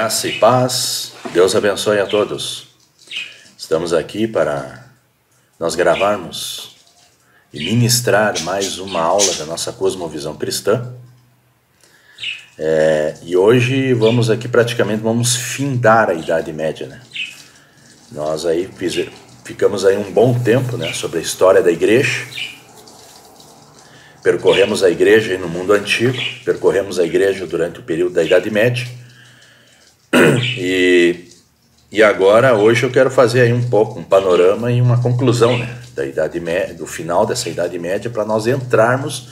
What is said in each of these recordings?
Graça e paz, Deus abençoe a todos. Estamos aqui para nós gravarmos e ministrar mais uma aula da nossa cosmovisão cristã. E hoje vamos findar a Idade Média, né? Nós aí ficamos aí um bom tempo, né, sobre a história da igreja. Percorremos a igreja aí no mundo antigo, percorremos a igreja durante o período da Idade Média. E agora, hoje eu quero fazer aí um panorama e uma conclusão, né, da Idade Média, do final dessa Idade Média, para nós entrarmos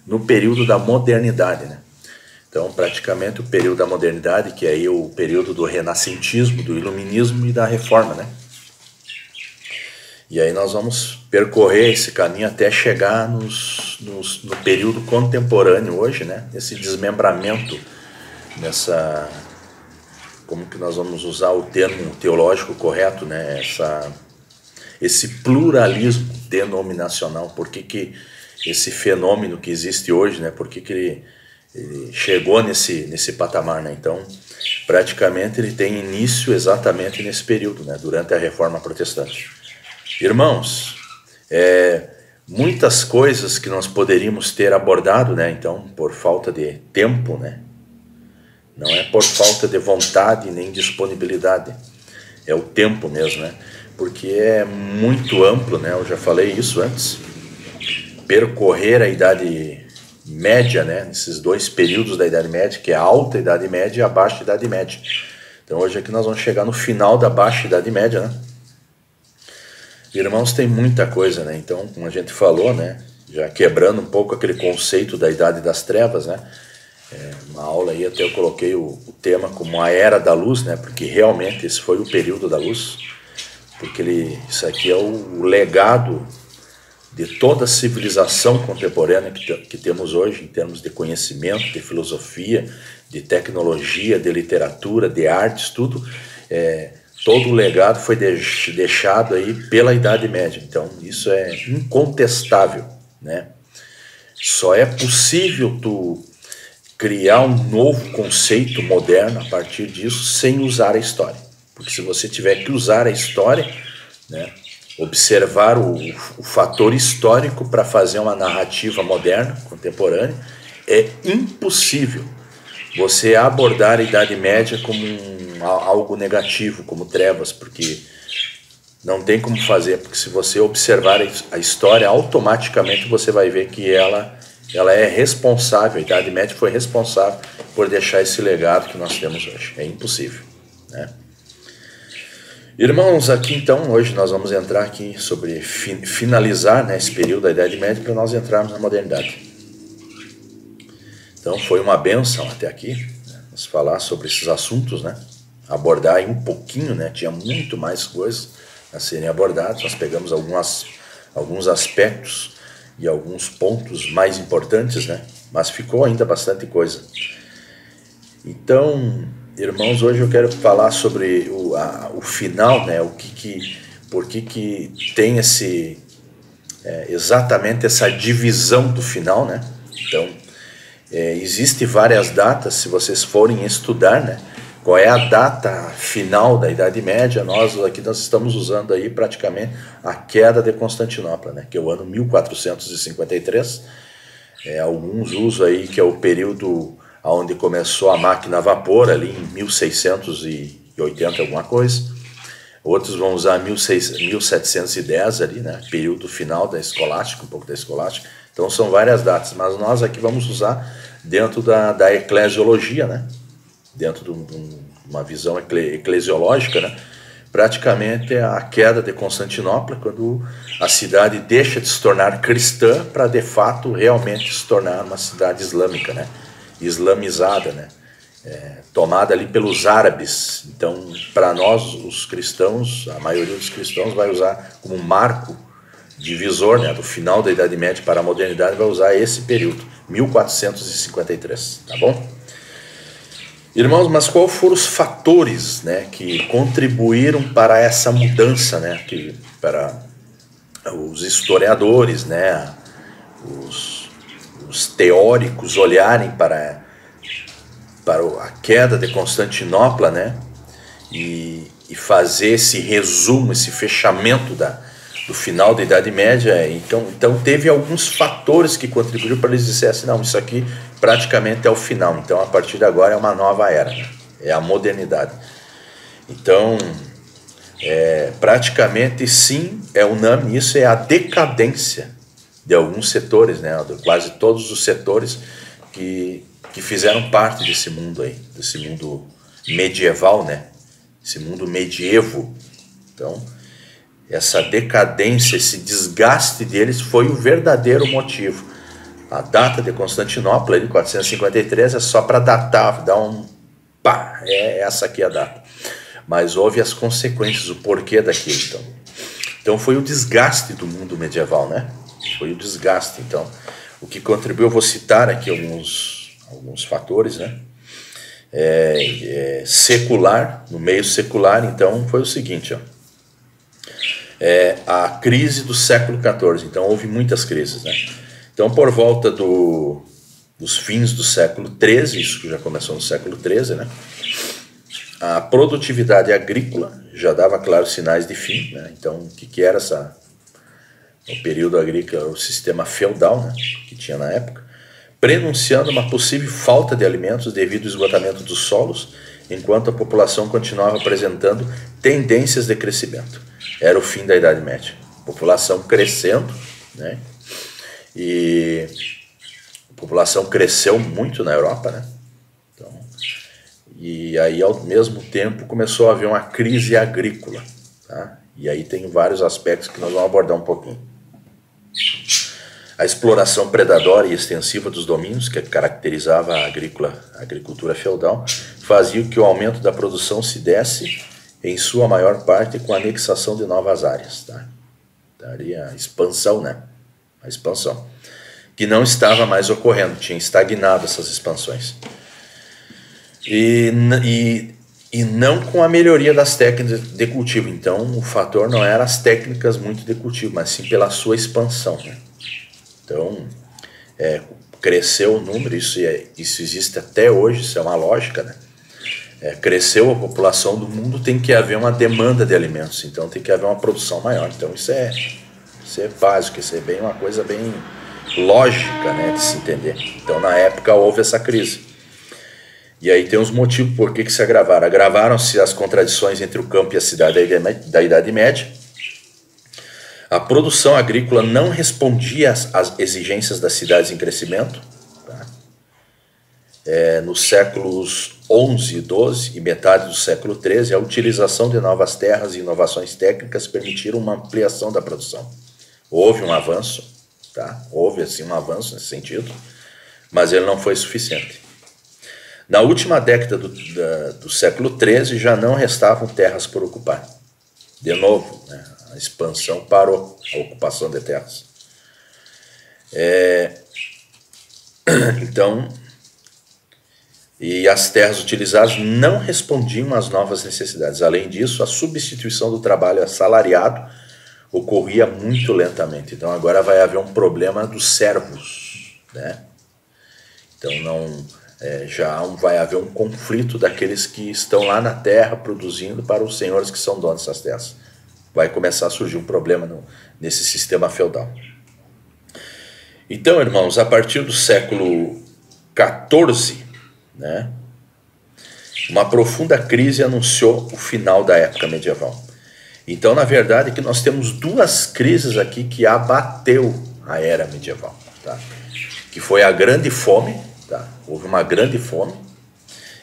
no período da modernidade, né? Então, praticamente o período da modernidade, que é aí o período do renascentismo, do iluminismo e da reforma, né? E aí nós vamos percorrer esse caminho até chegar no período contemporâneo hoje, né? Esse desmembramento, como que nós vamos usar o termo teológico correto, né? Esse pluralismo denominacional, por que esse fenômeno que existe hoje, né? Por que ele chegou nesse patamar, né? Então, praticamente ele tem início exatamente nesse período, né? Durante a Reforma Protestante. Irmãos, muitas coisas que nós poderíamos ter abordado, né? Então, por falta de tempo, né? Não é por falta de vontade nem disponibilidade, é o tempo mesmo, né? Porque é muito amplo, né? Eu já falei isso antes. Percorrer a Idade Média, né? Nesses dois períodos da Idade Média, que é a Alta Idade Média e a Baixa Idade Média. Então hoje aqui nós vamos chegar no final da Baixa Idade Média, né? Irmãos, tem muita coisa, né? Então, como a gente falou, né? Já quebrando um pouco aquele conceito da Idade das Trevas, né? Uma aula aí até eu coloquei o tema como a Era da Luz, né? Porque realmente esse foi o período da luz. Porque isso aqui é o legado de toda a civilização contemporânea que temos hoje, em termos de conhecimento, de filosofia, de tecnologia, de literatura, de artes, tudo. Todo o legado foi deixado aí pela Idade Média. Então, isso é incontestável, né? Só é possível tu criar um novo conceito moderno a partir disso sem usar a história. Porque se você tiver que usar a história, né, observar o fator histórico para fazer uma narrativa moderna, contemporânea, é impossível você abordar a Idade Média como algo negativo, como trevas, porque não tem como fazer, porque se você observar a história, automaticamente você vai ver que ela é responsável, a Idade Média foi responsável por deixar esse legado que nós temos hoje. É impossível, né? Irmãos, aqui então, hoje nós vamos entrar aqui sobre finalizar, né, esse período da Idade Média para nós entrarmos na modernidade. Então foi uma bênção até aqui, né, nós falar sobre esses assuntos, né, abordar aí um pouquinho, né, tinha muito mais coisas a serem abordadas, nós pegamos alguns aspectos e alguns pontos mais importantes, né, mas ficou ainda bastante coisa. Então, irmãos, hoje eu quero falar sobre o final, né, por que tem exatamente essa divisão do final, né? Então, existe várias datas, se vocês forem estudar, né, qual é a data final da Idade Média, nós estamos usando aí praticamente a queda de Constantinopla, né, que é o ano 1453. Alguns usam aí que é o período onde começou a máquina a vapor, ali em 1680 alguma coisa. Outros vão usar 1710 ali, né, período final da escolástica, um pouco da escolástica. Então são várias datas, mas nós aqui vamos usar dentro da eclesiologia, né, dentro de uma visão eclesiológica, né, praticamente é a queda de Constantinopla, quando a cidade deixa de se tornar cristã para de fato realmente se tornar uma cidade islâmica, né, islamizada, né, tomada ali pelos árabes. Então, para nós, os cristãos, a maioria dos cristãos vai usar como marco divisor, né, do final da Idade Média para a modernidade, vai usar esse período, 1453, tá bom? Irmãos, mas quais foram os fatores, né, que contribuíram para essa mudança, né, para os historiadores, né, os teóricos olharem para para a queda de Constantinopla, né? E fazer esse resumo, esse fechamento do final da Idade Média. Então teve alguns fatores que contribuíram para eles dissessem, não, isso aqui praticamente é o final, então a partir de agora é uma nova era, né? É a modernidade. Então, praticamente sim, é unânime, isso é a decadência de alguns setores, né? De quase todos os setores que fizeram parte desse mundo aí, desse mundo medieval, né? Esse mundo medievo. Então, essa decadência, esse desgaste deles foi o verdadeiro motivo. A data de Constantinopla, de 453, é só para datar, dar um pá, essa aqui é a data. Mas houve as consequências, o porquê daquilo. Então foi o desgaste do mundo medieval, né? Foi o desgaste. Então, o que contribuiu, eu vou citar aqui alguns fatores, né? Secular, no meio secular, então foi o seguinte, ó. A crise do século XIV, então houve muitas crises, né? Então por volta dos fins do século XIII, isso que já começou no século XIII, né? A produtividade agrícola já dava claros sinais de fim, né? Então o que era o período agrícola, o sistema feudal, né? Que tinha na época, prenunciando uma possível falta de alimentos devido ao esgotamento dos solos, enquanto a população continuava apresentando tendências de crescimento. Era o fim da Idade Média. População crescendo, né? E a população cresceu muito na Europa, né? Então, e aí, ao mesmo tempo, começou a haver uma crise agrícola, tá? E aí tem vários aspectos que nós vamos abordar um pouquinho. A exploração predatória e extensiva dos domínios, que caracterizava a agricultura feudal, fazia que o aumento da produção se desse, em sua maior parte, com a anexação de novas áreas. Tá? Daria a expansão, né? A expansão. Que não estava mais ocorrendo, tinha estagnado essas expansões. E não com a melhoria das técnicas de cultivo. Então, o fator não era as técnicas muito de cultivo, mas sim pela sua expansão, né? Então, cresceu o número, isso existe até hoje, isso é uma lógica, né? Cresceu a população do mundo, tem que haver uma demanda de alimentos, então tem que haver uma produção maior. Então isso é básico, isso é bem uma coisa bem lógica, né, de se entender. Então na época houve essa crise. E aí tem os motivos por que se agravaram. Agravaram-se as contradições entre o campo e a cidade da Idade Média. A produção agrícola não respondia às exigências das cidades em crescimento. Tá? Nos séculos XI e XII e metade do século XIII, a utilização de novas terras e inovações técnicas permitiram uma ampliação da produção. Houve um avanço, tá? Houve assim, um avanço nesse sentido, mas ele não foi suficiente. Na última década do século XIII já não restavam terras por ocupar. De novo, né? A expansão parou, a ocupação de terras. Então, e as terras utilizadas não respondiam às novas necessidades. Além disso, a substituição do trabalho assalariado ocorria muito lentamente. Então agora vai haver um problema dos servos, né? Então vai haver um conflito daqueles que estão lá na terra produzindo para os senhores que são donos dessas terras. Vai começar a surgir um problema nesse sistema feudal. Então, irmãos, a partir do século XIV, né, uma profunda crise anunciou o final da época medieval. Então, na verdade, que nós temos duas crises aqui que abateu a era medieval, tá? Que foi a Grande Fome, tá? Houve uma grande fome.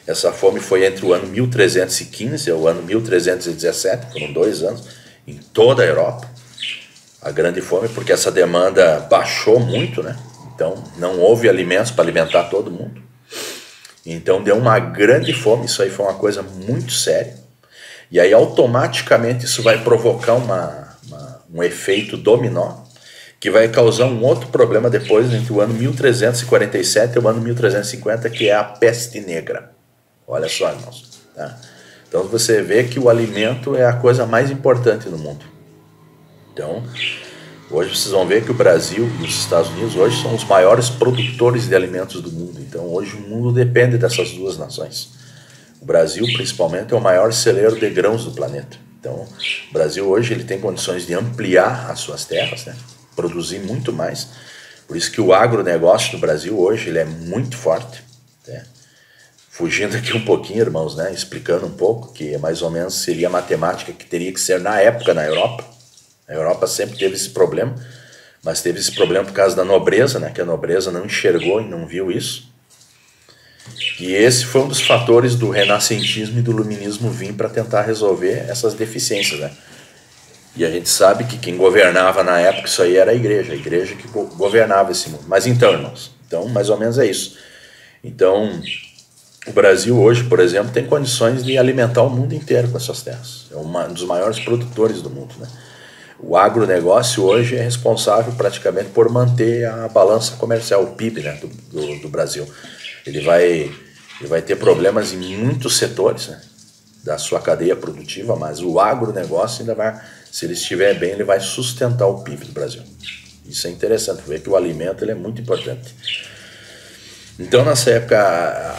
Essa fome foi entre o ano 1315 e o ano 1317, foram 2 anos, em toda a Europa. A Grande Fome, porque essa demanda baixou muito, né? Então, não houve alimentos para alimentar todo mundo. Então, deu uma grande fome, isso aí foi uma coisa muito séria. E aí, automaticamente, isso vai provocar um efeito dominó, que vai causar um outro problema depois, entre o ano 1347 e o ano 1350, que é a peste negra. Olha só, irmãos. Tá? Então, você vê que o alimento é a coisa mais importante no mundo. Então, Hoje vocês vão ver que o Brasil e os Estados Unidos hoje são os maiores produtores de alimentos do mundo. Então hoje o mundo depende dessas duas nações. O Brasil, principalmente, é o maior celeiro de grãos do planeta. Então o Brasil hoje ele tem condições de ampliar as suas terras, né? Produzir muito mais. Por isso que o agronegócio do Brasil hoje ele é muito forte, né? Fugindo aqui um pouquinho, irmãos, né? Explicando um pouco que mais ou menos seria a matemática que teria que ser na época na Europa. A Europa sempre teve esse problema, mas teve esse problema por causa da nobreza, né? Que a nobreza não enxergou e não viu isso. E esse foi um dos fatores do renascentismo e do iluminismo vir para tentar resolver essas deficiências, né? E a gente sabe que quem governava na época isso aí era a igreja que governava esse mundo. Mas então, irmãos, então mais ou menos é isso. Então, o Brasil hoje, por exemplo, tem condições de alimentar o mundo inteiro com as suas terras. É um dos maiores produtores do mundo, né? O agronegócio hoje é responsável praticamente por manter a balança comercial, o PIB, né, do Brasil. Ele vai ter problemas em muitos setores, né, da sua cadeia produtiva, mas o agronegócio ainda vai, se ele estiver bem, ele vai sustentar o PIB do Brasil. Isso é interessante, ver que o alimento ele é muito importante. Então, nessa época,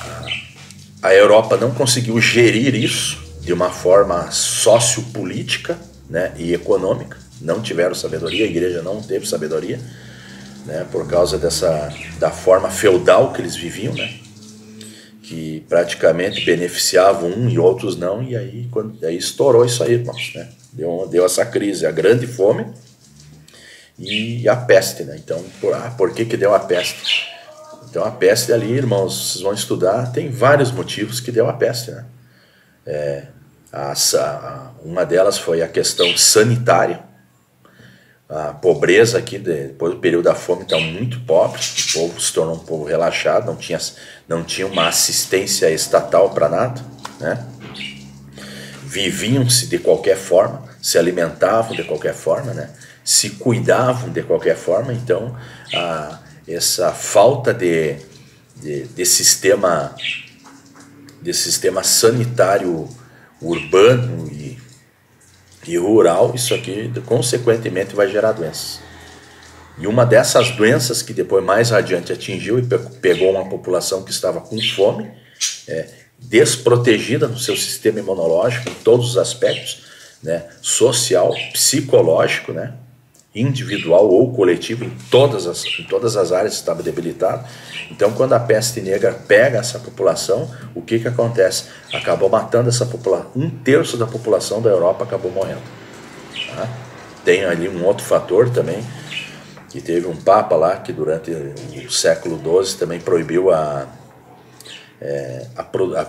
a Europa não conseguiu gerir isso de uma forma sociopolítica, né, e econômica. Não tiveram sabedoria, a igreja não teve sabedoria, né, por causa da forma feudal que eles viviam, né, que praticamente beneficiavam um e outros não, e aí estourou isso aí, irmãos, né, deu essa crise, a grande fome e a peste, né. Então, por que deu a peste? Então a peste ali, irmãos, vocês vão estudar, tem vários motivos que deu a peste, né. Uma delas foi a questão sanitária. A pobreza aqui, depois do período da fome, está muito pobre. O povo se tornou um povo relaxado, não tinha uma assistência estatal para nada, né? Viviam-se de qualquer forma, se alimentavam de qualquer forma, né? Se cuidavam de qualquer forma. Então, essa falta de sistema sanitário urbano e rural, isso aqui consequentemente vai gerar doenças. E uma dessas doenças que depois mais adiante atingiu e pegou uma população que estava com fome, desprotegida no seu sistema imunológico em todos os aspectos, né, social, psicológico, né, individual ou coletivo, em todas as áreas estava debilitado. Então, quando a peste negra pega essa população, o que acontece? Acabou matando essa população, 1/3 da população da Europa acabou morrendo. Tá? Tem ali um outro fator também, que teve um papa lá, que durante o século XII também proibiu a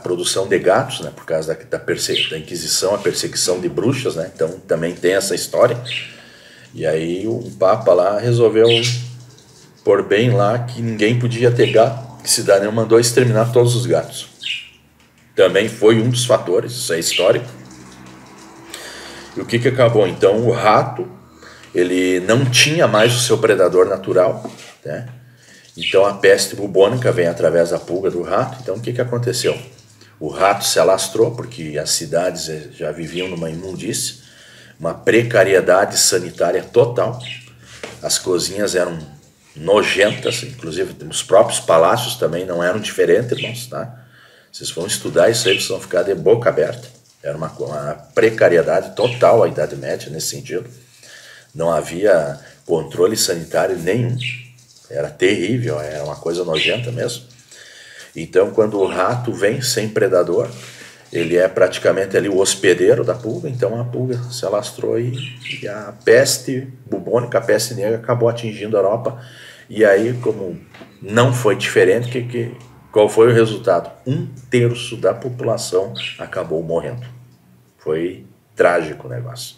produção de gatos, né, por causa da Inquisição, a perseguição de bruxas, né, então também tem essa história. E aí um papa lá resolveu pôr bem lá que ninguém podia ter gato, que cidade nenhuma mandou exterminar todos os gatos. Também foi um dos fatores, isso é histórico. E o que acabou? Então o rato, ele não tinha mais o seu predador natural, né? Então a peste bubônica vem através da pulga do rato. Então o que aconteceu? O rato se alastrou, porque as cidades já viviam numa imundície, uma precariedade sanitária total. As cozinhas eram nojentas, inclusive os próprios palácios também não eram diferentes, irmãos, tá? Vocês vão estudar isso aí, vocês vão ficar de boca aberta. Era uma precariedade total a Idade Média nesse sentido. Não havia controle sanitário nenhum. Era terrível, era uma coisa nojenta mesmo. Então, quando o rato vem sem predador, ele é praticamente ali o hospedeiro da pulga, então a pulga se alastrou e a peste bubônica, a peste negra, acabou atingindo a Europa. E aí, como não foi diferente, qual foi o resultado? 1/3 da população acabou morrendo. Foi trágico o negócio.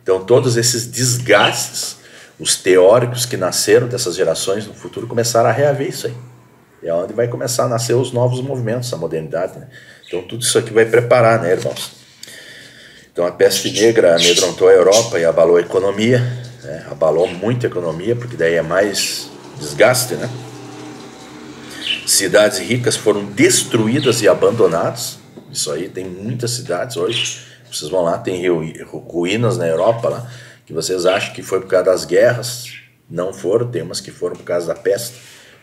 Então, todos esses desgastes, os teóricos que nasceram dessas gerações no futuro começaram a reaver isso aí. É onde vai começar a nascer os novos movimentos, a modernidade, né? Então tudo isso aqui vai preparar, né, irmãos? Então a peste negra amedrontou a Europa e abalou a economia, né? Abalou muito a economia, porque daí é mais desgaste, né? Cidades ricas foram destruídas e abandonadas. Isso aí tem muitas cidades hoje. Vocês vão lá, tem ruínas na Europa lá, que vocês acham que foi por causa das guerras, não foram, tem umas que foram por causa da peste,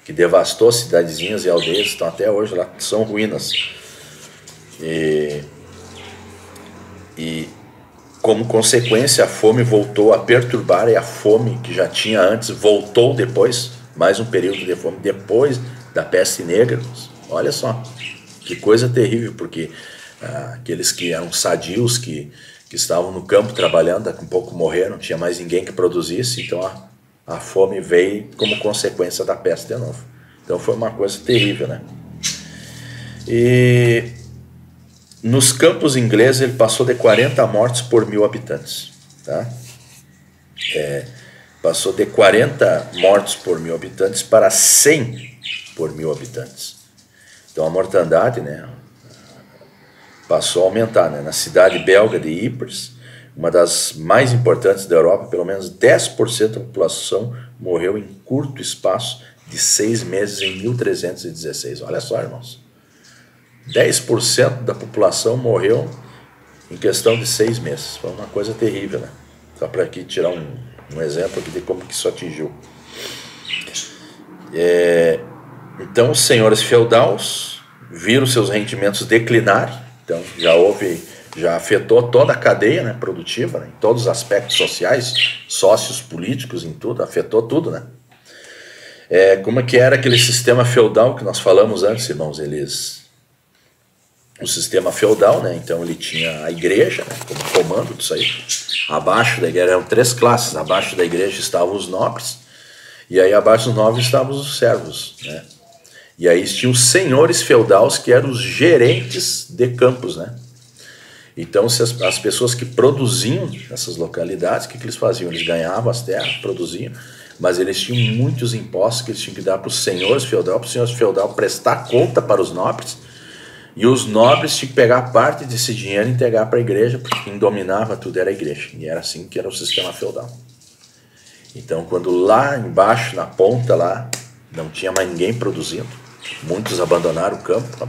que devastou cidadezinhas e aldeias, estão até hoje lá, são ruínas. E como consequência, a fome voltou a perturbar, e a fome que já tinha antes voltou depois, mais um período de fome depois da peste negra. Olha só, que coisa terrível, porque aqueles que eram sadios, que estavam no campo trabalhando, daqui a pouco morreram, não tinha mais ninguém que produzisse, então a fome veio como consequência da peste de novo. Então foi uma coisa terrível, né? E nos campos ingleses ele passou de 40 mortes por 1.000 habitantes, tá? Passou de 40 mortes por 1.000 habitantes para 100 por 1.000 habitantes. Então a mortandade, né, passou a aumentar, né? Na cidade belga de Ypres, uma das mais importantes da Europa, pelo menos 10% da população morreu em curto espaço de 6 meses em 1316. Olha só, irmãos. 10% da população morreu em questão de 6 meses. Foi uma coisa terrível, né? Só para aqui tirar um exemplo aqui de como que isso atingiu. Então, os senhores feudais viram seus rendimentos declinarem. Então, já afetou toda a cadeia, né, produtiva, né, em todos os aspectos sociais, sócios, políticos, em tudo, afetou tudo, né? Como é que era aquele sistema feudal que nós falamos antes, irmãos? O sistema feudal, né? Então ele tinha a igreja, né, como comando disso aí. Abaixo da igreja eram 3 classes. Abaixo da igreja estavam os nobres, e aí abaixo dos nobres estavam os servos, né? E aí tinha os senhores feudais, que eram os gerentes de campos, né? Então as pessoas que produziam nessas localidades, o que eles faziam? Eles ganhavam as terras, produziam, mas eles tinham muitos impostos que eles tinham que dar para os senhores feudais, para os senhores feudais prestar conta para os nobres, e os nobres tinham que pegar parte desse dinheiro e entregar para a igreja, porque quem dominava tudo era a igreja, e era assim que era o sistema feudal. Então, quando lá embaixo, na ponta lá, não tinha mais ninguém produzindo, muitos abandonaram o campo,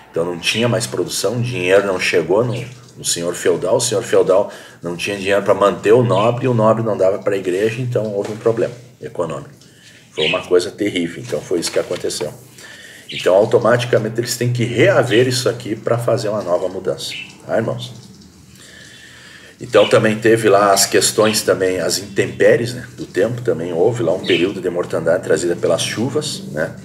então não tinha mais produção, dinheiro não chegou no senhor feudal, o senhor feudal não tinha dinheiro para manter o nobre, e o nobre não dava para a igreja, então houve um problema econômico. Foi uma coisa terrível, então foi isso que aconteceu. Então automaticamente eles têm que reaver isso aqui para fazer uma nova mudança, tá, irmãos? Então também teve lá as questões, também as intempéries, né, do tempo, também houve lá um período de mortandade trazida pelas chuvas, né?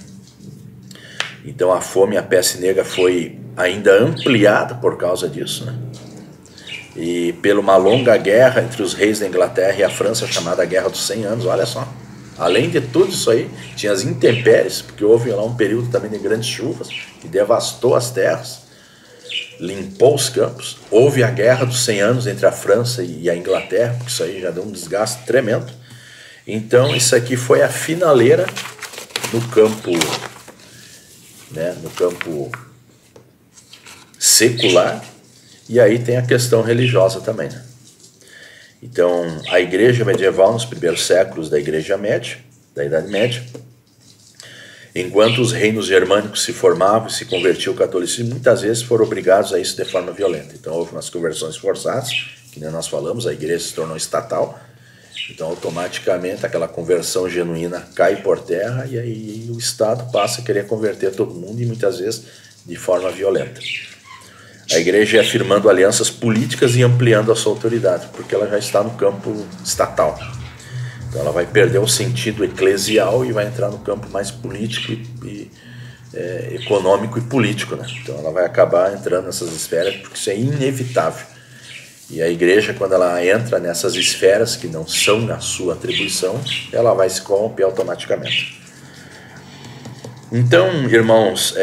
Então a fome e a peste negra foi ainda ampliada por causa disso, né? E pela uma longa guerra entre os reis da Inglaterra e a França, chamada Guerra dos 100 Anos, olha só. Além de tudo isso aí, tinha as intempéries, porque houve lá um período também de grandes chuvas, que devastou as terras, limpou os campos. Houve a Guerra dos 100 Anos entre a França e a Inglaterra, porque isso aí já deu um desgaste tremendo. Então isso aqui foi a finaleira no campo, né, no campo secular, e aí tem a questão religiosa também, né? Então a igreja medieval nos primeiros séculos da Igreja Média, da Idade Média, enquanto os reinos germânicos se formavam e se convertiam ao catolicismo, muitas vezes foram obrigados a isso de forma violenta. Então houve umas conversões forçadas, que nem nós falamos, a igreja se tornou estatal, então automaticamente aquela conversão genuína cai por terra, e aí o Estado passa a querer converter todo mundo, e muitas vezes de forma violenta. A igreja ia afirmando alianças políticas e ampliando a sua autoridade, porque ela já está no campo estatal. Então ela vai perder o sentido eclesial e vai entrar no campo mais político e econômico e político, né? Então ela vai acabar entrando nessas esferas, porque isso é inevitável. E a igreja, quando ela entra nessas esferas que não são na sua atribuição, ela vai se corromper automaticamente. Então, irmãos,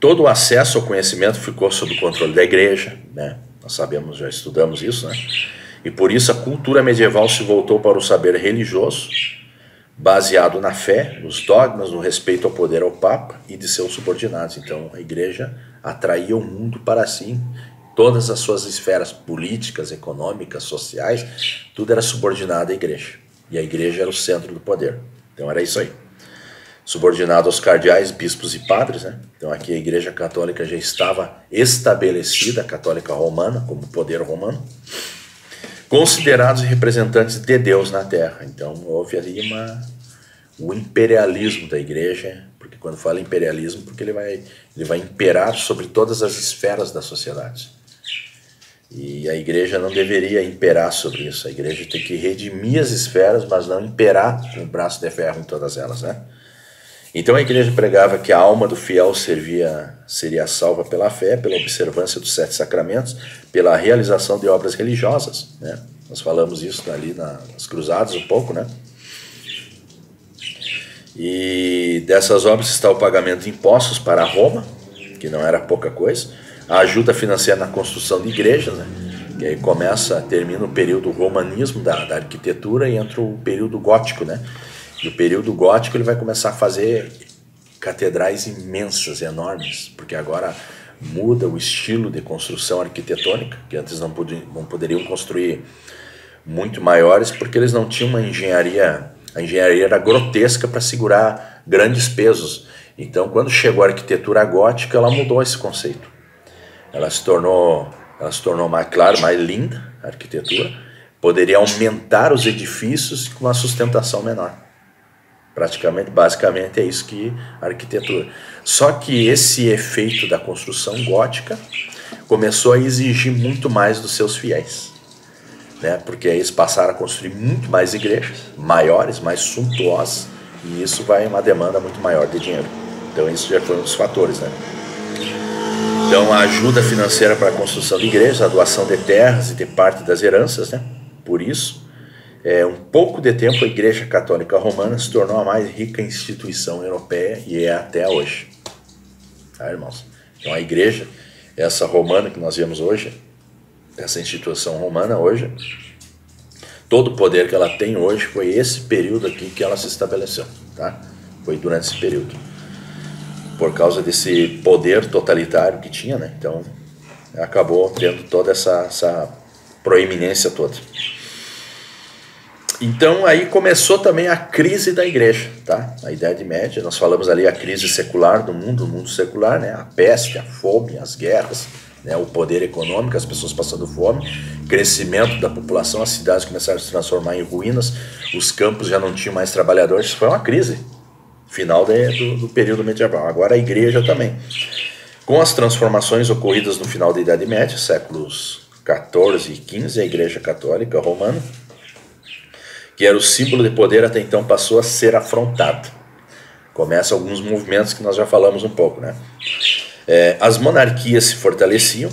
todo o acesso ao conhecimento ficou sob o controle da igreja, né? Nós sabemos, já estudamos isso, né? E por isso a cultura medieval se voltou para o saber religioso, baseado na fé, nos dogmas, no respeito ao poder ao Papa e de seus subordinados. Então a igreja atraía o mundo para si, todas as suas esferas políticas, econômicas, sociais, tudo era subordinado à igreja. E a igreja era o centro do poder. Então era isso aí. Subordinado aos cardeais, bispos e padres, né? Então aqui a igreja católica já estava estabelecida, a católica romana, como poder romano. considerados representantes de Deus na Terra. Então houve ali o imperialismo da igreja, porque quando fala imperialismo, porque ele vai imperar sobre todas as esferas da sociedade. E a igreja não deveria imperar sobre isso. A igreja tem que redimir as esferas, mas não imperar com o braço de ferro em todas elas, né? Então a igreja pregava que a alma do fiel seria salva pela fé, pela observância dos 7 sacramentos, pela realização de obras religiosas, né? Nós falamos isso ali nas cruzadas um pouco, né? E dessas obras está o pagamento de impostos para Roma, que não era pouca coisa, a ajuda financeira na construção de igrejas, né? Que aí termina o período romanismo da arquitetura e entra o período gótico, né? E o período gótico ele vai começar a fazer catedrais imensas, enormes, porque agora muda o estilo de construção arquitetônica, que antes não poderiam construir muito maiores, porque eles não tinham uma engenharia. A engenharia era grotesca para segurar grandes pesos. Então, quando chegou a arquitetura gótica, ela mudou esse conceito. Ela se tornou mais claro, mais linda, a arquitetura. Poderia aumentar os edifícios com uma sustentação menor. Basicamente é isso que a arquitetura. Só que esse efeito da construção gótica começou a exigir muito mais dos seus fiéis, né? Porque aí eles passaram a construir muito mais igrejas, maiores, mais suntuosas, e isso vai uma demanda muito maior de dinheiro. Então isso já foi um dos fatores, né? Então a ajuda financeira para a construção de igrejas, a doação de terras e de parte das heranças, né? Por isso, um pouco de tempo a Igreja Católica Romana se tornou a mais rica instituição europeia e é até hoje. Tá, irmãos? Então a igreja, essa romana que nós vemos hoje, essa instituição romana hoje, todo o poder que ela tem hoje foi esse período aqui que ela se estabeleceu, tá? Foi durante esse período. Por causa desse poder totalitário que tinha, né? Então acabou tendo toda essa proeminência toda. Então aí começou também a crise da igreja, tá? A Idade Média, nós falamos ali a crise secular do mundo, o mundo secular, né? A peste, a fome, as guerras, né? O poder econômico, as pessoas passando fome, crescimento da população, as cidades começaram a se transformar em ruínas, os campos já não tinham mais trabalhadores, foi uma crise, final do período medieval. Agora a igreja também. Com as transformações ocorridas no final da Idade Média, séculos XIV e XV, a Igreja Católica Romana, que era o símbolo de poder, até então passou a ser afrontado. Começam alguns movimentos que nós já falamos um pouco, né? As monarquias se fortaleciam,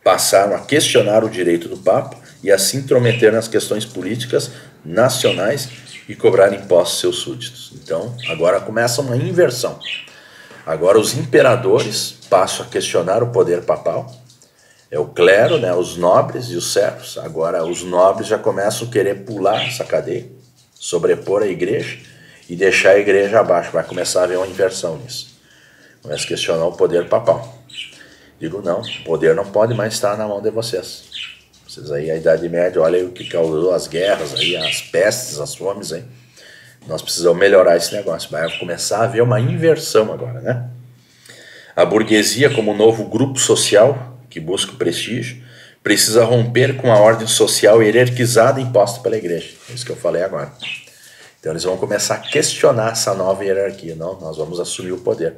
passaram a questionar o direito do Papa e a se intrometer nas questões políticas nacionais e cobrar impostos aos seus súditos. Então, agora começa uma inversão. Agora os imperadores passam a questionar o poder papal. É o clero, né, os nobres e os servos. Agora os nobres já começam a querer pular essa cadeia, sobrepor a igreja e deixar a igreja abaixo. Vai começar a haver uma inversão nisso. Começa a questionar o poder papal. Digo, não, o poder não pode mais estar na mão de vocês. Vocês aí, a Idade Média, olha aí o que causou as guerras, aí, as pestes, as fomes. Aí. Nós precisamos melhorar esse negócio. Vai começar a haver uma inversão agora, né? A burguesia, como novo grupo social que busca o prestígio, precisa romper com a ordem social hierarquizada imposta pela igreja. É isso que eu falei agora. Então eles vão começar a questionar essa nova hierarquia. Não, nós vamos assumir o poder.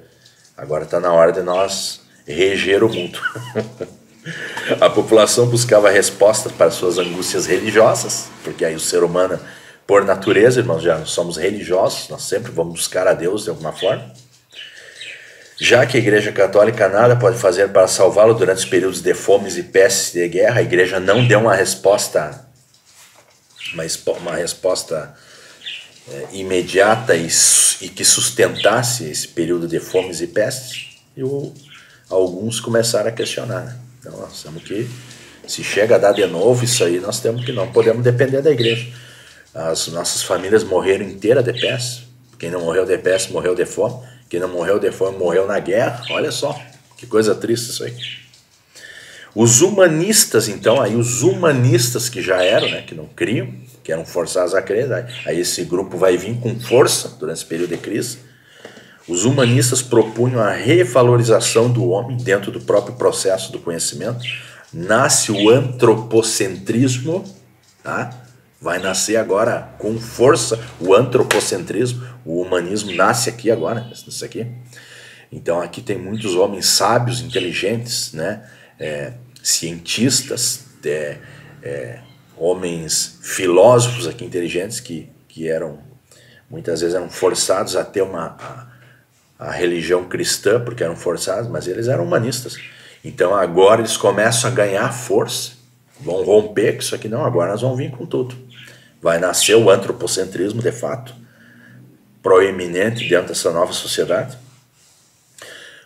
Agora está na hora de nós reger o mundo. A população buscava respostas para suas angústias religiosas, porque aí o ser humano, por natureza, irmãos, já somos religiosos, nós sempre vamos buscar a Deus de alguma forma. Já que a Igreja Católica nada pode fazer para salvá-lo durante os períodos de fomes e pestes de guerra, a Igreja não deu uma resposta, imediata e que sustentasse esse período de fomes e pestes, e alguns começaram a questionar, né? Então nós temos que, se chega a dar de novo isso aí, nós temos que, não podemos depender da igreja. As nossas famílias morreram inteiras de peste. Quem não morreu de peste morreu de fome. Quem não morreu de fome morreu na guerra. Olha só, que coisa triste isso aí. Os humanistas, então, aí os humanistas que já eram, né, que não criam, que eram forçados a crer, aí esse grupo vai vir com força durante esse período de crise. Os humanistas propunham a revalorização do homem dentro do próprio processo do conhecimento. Nasce o antropocentrismo, tá? Vai nascer agora com força o antropocentrismo, o humanismo nasce aqui agora, isso aqui. Então aqui tem muitos homens sábios, inteligentes, né? Cientistas, homens filósofos aqui inteligentes que eram, muitas vezes eram forçados a ter a religião cristã, porque eram forçados, mas eles eram humanistas. Então agora eles começam a ganhar força, vão romper com isso aqui, não, agora nós vamos vir com tudo. Vai nascer o antropocentrismo, de fato, proeminente dentro dessa nova sociedade.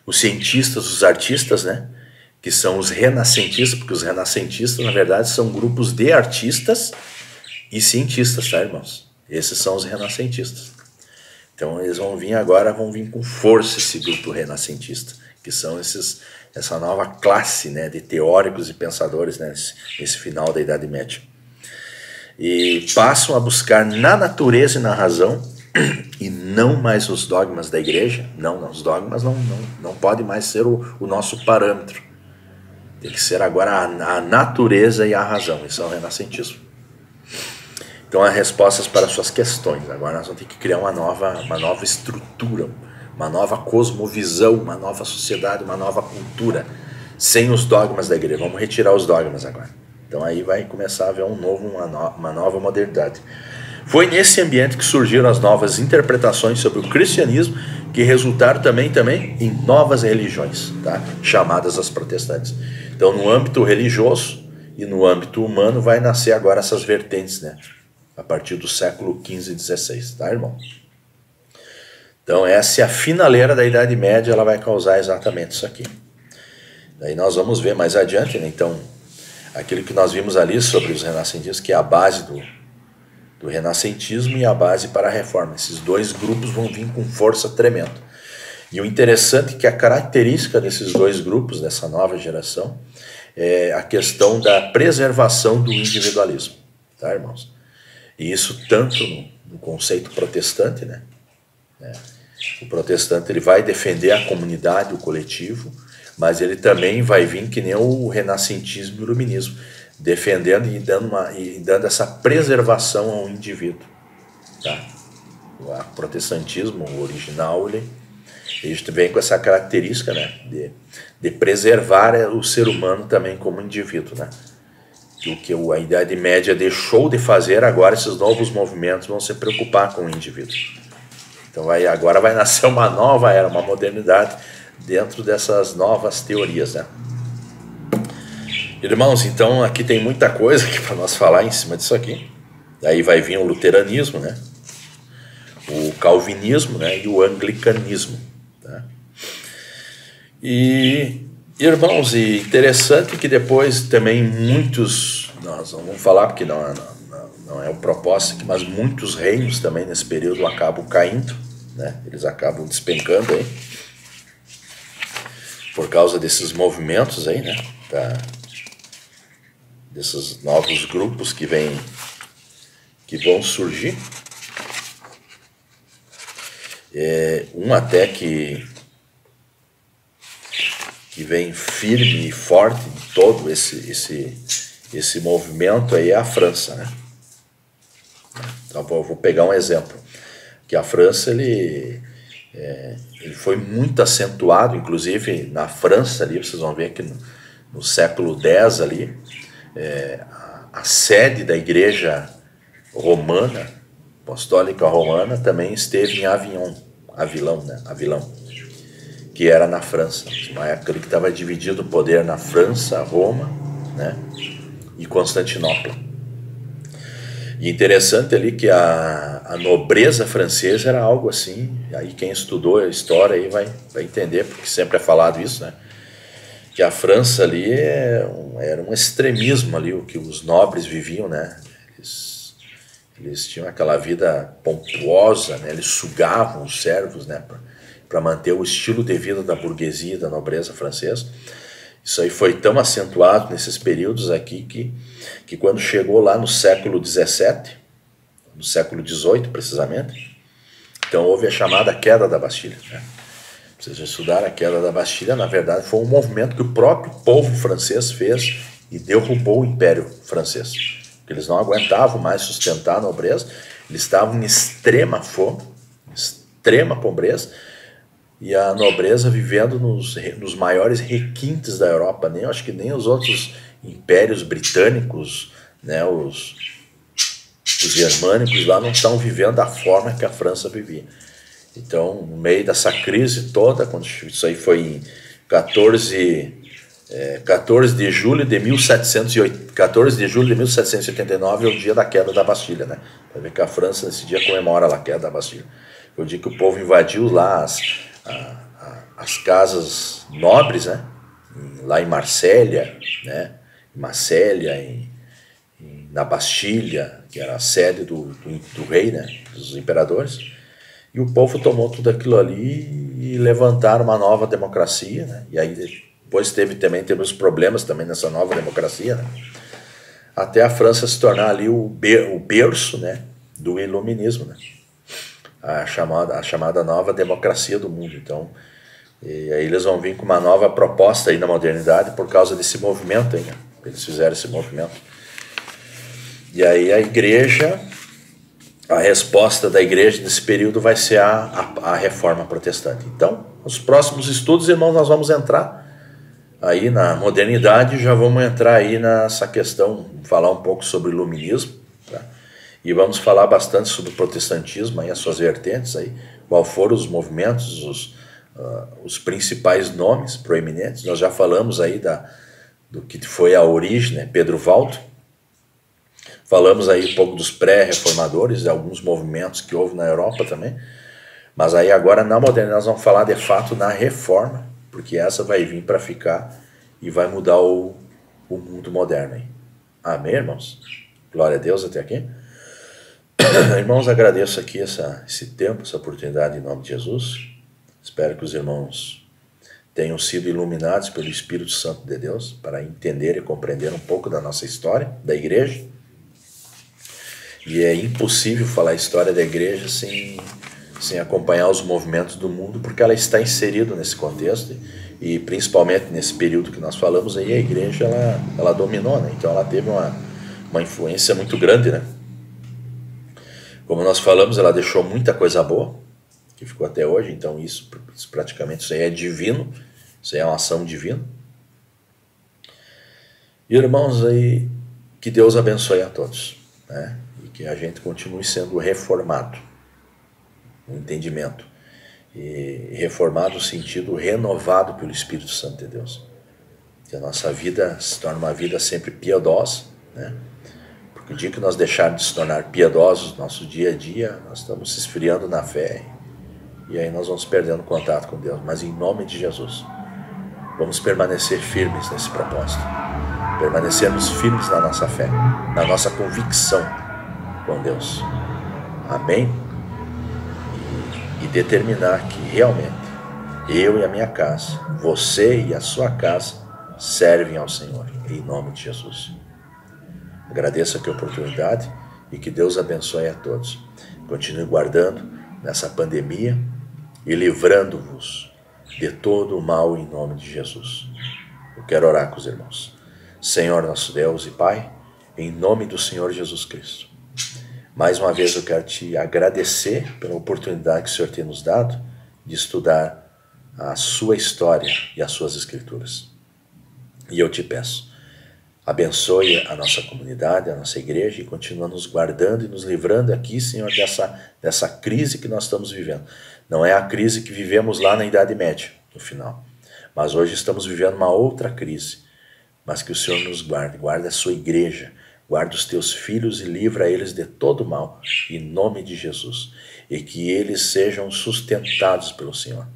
Os cientistas, os artistas, né, que são os renascentistas, porque os renascentistas, na verdade, são grupos de artistas e cientistas, tá, irmãos? Esses são os renascentistas. Então eles vão vir agora, vão vir com força esse grupo renascentista, que são essa nova classe, né, de teóricos e pensadores, né, nesse final da Idade Média. E passam a buscar na natureza e na razão, e não mais os dogmas da igreja. Não, os dogmas não podem mais ser o nosso parâmetro. Tem que ser agora a natureza e a razão. Isso é o renascentismo. Então, as respostas para suas questões. Agora nós vamos ter que criar uma nova estrutura, uma nova cosmovisão, uma nova sociedade, uma nova cultura, sem os dogmas da igreja. Vamos retirar os dogmas agora. Então aí vai começar a haver uma nova modernidade. Foi nesse ambiente que surgiram as novas interpretações sobre o cristianismo, que resultaram também em novas religiões, tá? Chamadas as protestantes. Então, no âmbito religioso e no âmbito humano, vai nascer agora essas vertentes, né? A partir do século XV e XVI, tá, irmão? Então, essa é a finaleira da Idade Média, ela vai causar exatamente isso aqui. Daí nós vamos ver mais adiante, né? Então, aquilo que nós vimos ali sobre os renascentistas, que é a base do renascentismo e a base para a reforma. Esses dois grupos vão vir com força tremenda. E o interessante é que a característica desses dois grupos, dessa nova geração, é a questão da preservação do individualismo, tá, irmãos? E isso tanto no conceito protestante, né? O protestante ele vai defender a comunidade, o coletivo, mas ele também vai vir que nem o renascentismo e o iluminismo, defendendo e dando essa preservação ao indivíduo, tá? O protestantismo, o original, ele vem com essa característica, né, de preservar o ser humano também como indivíduo, né? O que a Idade Média deixou de fazer, agora esses novos movimentos vão se preocupar com o indivíduo. Então agora vai nascer uma nova era, uma modernidade dentro dessas novas teorias, né? Irmãos, então aqui tem muita coisa para nós falar em cima disso aqui. Daí vai vir o luteranismo, né? O calvinismo, né? E o anglicanismo, tá? E, irmãos, e interessante que depois também muitos, nós não vamos falar porque não é o propósito aqui, mas muitos reinos também nesse período acabam caindo, né? Eles acabam despencando aí, por causa desses movimentos aí, né? Desses novos grupos que vão surgir. Um até que vem firme e forte de todo esse movimento aí é a França, né? Então eu vou pegar um exemplo, que a França ele foi muito acentuado, inclusive na França ali, vocês vão ver que no século X ali, a sede da igreja romana, apostólica romana, também esteve em Avignon, que era na França, uma época que estava dividido o poder na França, Roma, né, e Constantinopla. E interessante ali que a nobreza francesa era algo assim, aí quem estudou a história aí vai entender, porque sempre é falado isso, né? Que a França ali era um extremismo ali, o que os nobres viviam, né? Eles tinham aquela vida pomposa, né? Eles sugavam os servos, né? Para manter o estilo de vida da burguesia, da nobreza francesa. Isso aí foi tão acentuado nesses períodos aqui que quando chegou lá no século XVII, no século XVIII precisamente, então houve a chamada queda da Bastilha, né? Vocês estudaram a queda da Bastilha, na verdade foi um movimento que o próprio povo francês fez e derrubou o Império Francês. porque eles não aguentavam mais sustentar a nobreza, eles estavam em extrema fome, extrema pobreza, e a nobreza vivendo nos maiores requintes da Europa. Acho que nem os outros impérios britânicos, né, os germânicos lá não estão vivendo da forma que a França vivia. Então, no meio dessa crise toda, quando isso aí foi em 14 de julho de 1789, é o dia da queda da Bastilha, né? Para ver que a França nesse dia comemora a queda da Bastilha. Foi o dia que o povo invadiu lá as casas nobres, né? Lá em Marsella, né? Na Bastilha, que era a sede do rei, né? Dos imperadores. E o povo tomou tudo aquilo ali e levantaram uma nova democracia, né? E aí depois teve os problemas também nessa nova democracia, né? Até a França se tornar ali o berço, né, do iluminismo, né? A chamada nova democracia do mundo. Então, e aí eles vão vir com uma nova proposta aí na modernidade por causa desse movimento aí, né? Eles fizeram esse movimento. E aí a resposta da igreja nesse período vai ser a reforma protestante. Então, nos próximos estudos, irmãos, nós vamos entrar aí na modernidade, já vamos entrar aí nessa questão, falar um pouco sobre o iluminismo, tá? E vamos falar bastante sobre o protestantismo, aí, as suas vertentes, aí, qual foram os movimentos, os principais nomes proeminentes. Nós já falamos aí do que foi a origem, né? Pedro Valdo. Falamos aí um pouco dos pré-reformadores, de alguns movimentos que houve na Europa também. Mas aí agora na modernidade nós vamos falar de fato na reforma, porque essa vai vir para ficar e vai mudar o mundo moderno aí. Amém, irmãos? Glória a Deus até aqui. Irmãos, agradeço aqui esse tempo, essa oportunidade em nome de Jesus. Espero que os irmãos tenham sido iluminados pelo Espírito Santo de Deus para entender e compreender um pouco da nossa história, da igreja. E é impossível falar a história da igreja sem acompanhar os movimentos do mundo, porque ela está inserida nesse contexto, e principalmente nesse período que nós falamos aí, a igreja ela dominou, né? Então ela teve uma influência muito grande, né? Como nós falamos, ela deixou muita coisa boa, que ficou até hoje, então isso praticamente isso aí é divino, isso aí é uma ação divina. E irmãos, aí, que Deus abençoe a todos, né? E que a gente continue sendo reformado, no entendimento, e reformado no sentido renovado pelo Espírito Santo de Deus. Que a nossa vida se torne uma vida sempre piedosa, né? Porque o dia que nós deixarmos de se tornar piedosos no nosso dia a dia, nós estamos se esfriando na fé, e aí nós vamos perdendo contato com Deus. Mas em nome de Jesus, vamos permanecer firmes nesse propósito, permanecermos firmes na nossa fé, na nossa convicção com Deus. Amém? E determinar que realmente eu e a minha casa, você e a sua casa servem ao Senhor, em nome de Jesus. Agradeço aqui a oportunidade e que Deus abençoe a todos. Continue guardando nessa pandemia e livrando-vos de todo o mal em nome de Jesus. Eu quero orar com os irmãos. Senhor nosso Deus e Pai, em nome do Senhor Jesus Cristo, mais uma vez eu quero te agradecer pela oportunidade que o Senhor tem nos dado de estudar a sua história e as suas escrituras. E eu te peço, abençoe a nossa comunidade, a nossa igreja, e continua nos guardando e nos livrando aqui, Senhor, dessa crise que nós estamos vivendo. Não é a crise que vivemos lá na Idade Média, no final, mas hoje estamos vivendo uma outra crise. Mas que o Senhor nos guarde, guarde a sua igreja, guarda os teus filhos e livra eles de todo mal, em nome de Jesus. E que eles sejam sustentados pelo Senhor.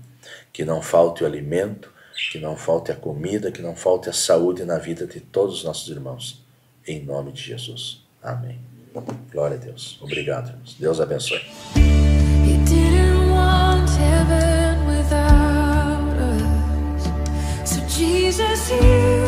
Que não falte o alimento, que não falte a comida, que não falte a saúde na vida de todos os nossos irmãos. Em nome de Jesus. Amém. Glória a Deus. Obrigado, irmãos. Deus abençoe. You didn't want heaven without us. So Jesus, you